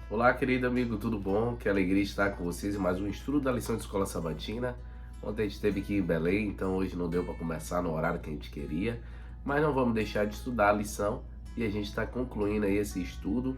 Olá, querido amigo, tudo bom? Que alegria estar com vocês em mais um estudo da lição de escola sabatina. Ontem a gente teve que ir em Belém, então hoje não deu para começar no horário que a gente queria, mas não vamos deixar de estudar a lição e a gente está concluindo aí esse estudo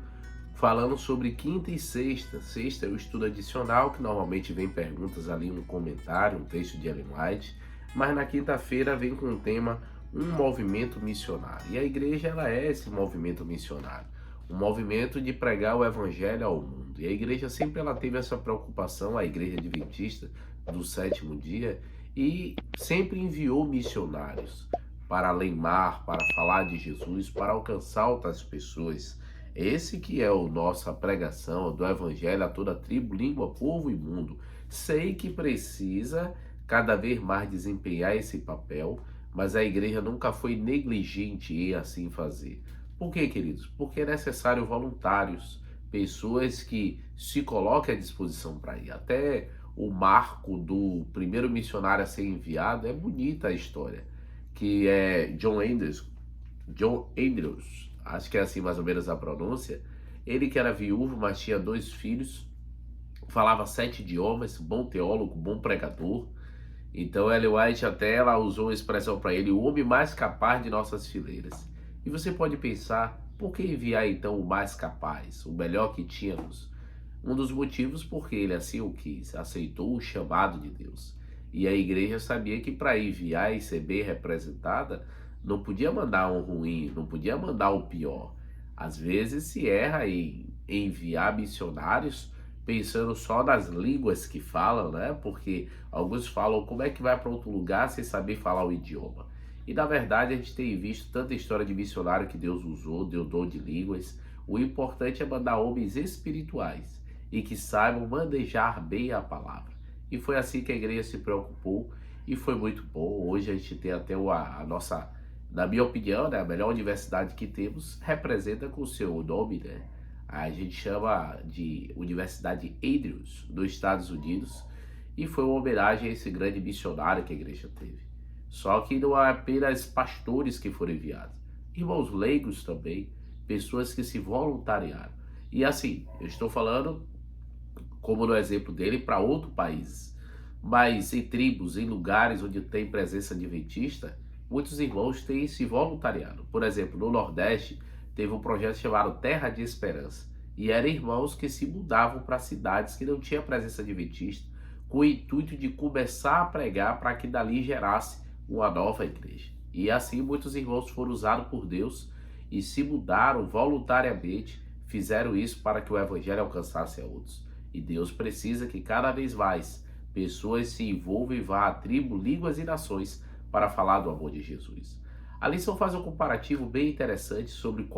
falando sobre quinta e sexta. Sexta é o estudo adicional, que normalmente vem perguntas ali no comentário, um texto de Ellen White, mas na quinta-feira vem com o tema um movimento missionário. E a igreja ela é esse movimento missionário, um movimento de pregar o evangelho ao mundo. E a igreja sempre ela teve essa preocupação, a igreja adventista do sétimo dia, e sempre enviou missionários para além-mar, para falar de Jesus, para alcançar outras pessoas. Esse que é a nossa pregação do evangelho a toda tribo, língua, povo e mundo. Sei que precisa cada vez mais desempenhar esse papel, mas a igreja nunca foi negligente em assim fazer. Por quê, queridos? Porque é necessário voluntários, pessoas que se coloquem à disposição para ir. Até o marco do primeiro missionário a ser enviado é bonita a história, que é John Andrews, acho que é assim mais ou menos a pronúncia. Ele que era viúvo, mas tinha dois filhos, falava 7 idiomas, bom teólogo, bom pregador. Então Ellen White até ela usou a expressão para ele, o homem mais capaz de nossas fileiras. E você pode pensar, por que enviar então o mais capaz, o melhor que tínhamos? Um dos motivos porque ele assim o quis, aceitou o chamado de Deus. E a igreja sabia que para enviar e ser bem representada, não podia mandar um ruim, não podia mandar o pior. Às vezes se erra em enviar missionários pensando só nas línguas que falam, né? Porque alguns falam como é que vai para outro lugar sem saber falar o idioma. E na verdade a gente tem visto tanta história de missionário que Deus usou, deu dom de línguas. O importante é mandar homens espirituais e que saibam manejar bem a palavra. E foi assim que a igreja se preocupou e foi muito bom. Hoje a gente tem até a nossa, na minha opinião, né, a melhor universidade que temos, representa com o seu nome, né? A gente chama de Universidade Andrews, dos Estados Unidos, e foi uma homenagem a esse grande missionário que a igreja teve. Só que não é apenas pastores que foram enviados, irmãos leigos também, pessoas que se voluntariaram. E assim, eu estou falando, como no exemplo dele, para outros países, mas em tribos, em lugares onde tem presença adventista, muitos irmãos têm se voluntariado. Por exemplo, no Nordeste, teve um projeto chamado Terra de Esperança, e eram irmãos que se mudavam para cidades que não tinham presença adventista, com o intuito de começar a pregar para que dali gerasse uma nova igreja. E assim muitos irmãos foram usados por Deus e se mudaram voluntariamente, fizeram isso para que o evangelho alcançasse a outros. E Deus precisa que cada vez mais pessoas se envolvam e vá a tribo, línguas e nações para falar do amor de Jesus. A lição faz um comparativo bem interessante sobre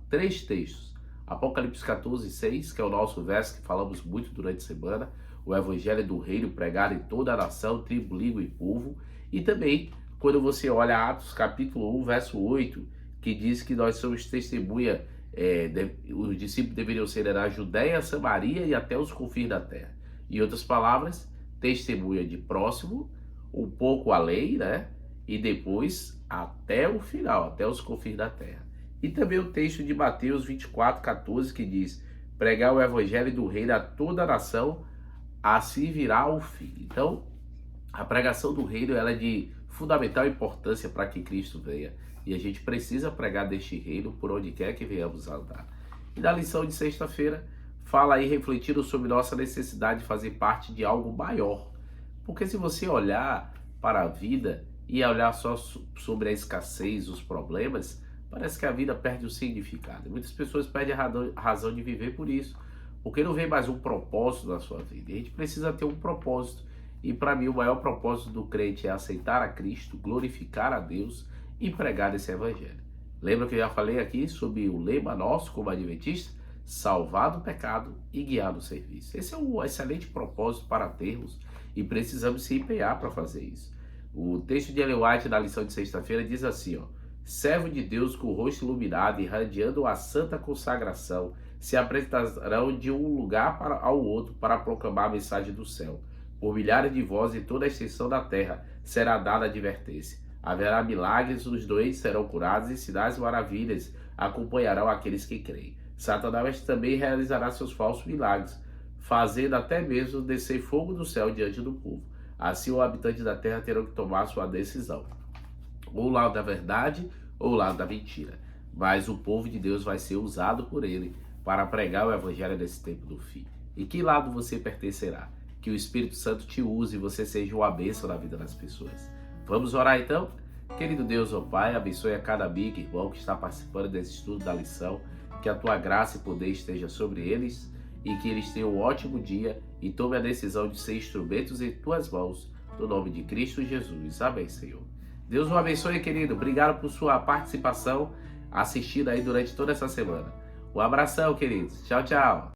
três textos. Apocalipse 14:6, que é o nosso verso que falamos muito durante a semana, o evangelho do reino pregado em toda a nação, tribo, língua e povo. E também, quando você olha Atos capítulo 1, verso 8, que diz que nós somos testemunha, os discípulos deveriam ser na Judéia, Samaria e até os confins da terra. Em outras palavras, testemunha de próximo, um pouco além, né? E depois até o final, até os confins da terra. E também o texto de Mateus 24:14, que diz: pregar o evangelho do reino a toda a nação, assim virá o fim. Então, a pregação do reino ela é de fundamental importância para que Cristo venha. E a gente precisa pregar deste reino por onde quer que venhamos a andar. E na lição de sexta-feira, fala aí refletindo sobre nossa necessidade de fazer parte de algo maior. Porque se você olhar para a vida e olhar só sobre a escassez, os problemas, parece que a vida perde o significado. E muitas pessoas perdem a razão de viver por isso, porque não vem mais um propósito na sua vida. E a gente precisa ter um propósito. E para mim o maior propósito do crente é aceitar a Cristo, glorificar a Deus e pregar esse evangelho. Lembra que eu já falei aqui sobre o lema nosso como adventista? Salvar do pecado e guiar no serviço. Esse é um excelente propósito para termos e precisamos se empenhar para fazer isso. O texto de Ellen White da lição de sexta-feira diz assim, ó: servo de Deus com o rosto iluminado, irradiando a santa consagração, se apresentarão de um lugar ao outro para proclamar a mensagem do céu. Por milhares de vozes em toda a extensão da terra será dada advertência. Haverá milagres, os doentes serão curados e sinais e maravilhas acompanharão aqueles que creem. Satanás também realizará seus falsos milagres, fazendo até mesmo descer fogo do céu diante do povo. Assim, os habitantes da terra terão que tomar sua decisão, ou o lado da verdade ou o lado da mentira. Mas o povo de Deus vai ser usado por ele para pregar o evangelho nesse tempo do fim. E que lado você pertencerá? Que o Espírito Santo te use e você seja uma bênção na vida das pessoas. Vamos orar então? Querido Deus, ó Pai, abençoe a cada amigo e irmão que está participando desse estudo da lição, que a Tua graça e poder esteja sobre eles e que eles tenham um ótimo dia e tome a decisão de ser instrumentos em Tuas mãos, no nome de Cristo Jesus. Amém, Senhor. Deus o abençoe, querido. Obrigado por sua participação, assistindo aí durante toda essa semana. Um abração, queridos. Tchau, tchau.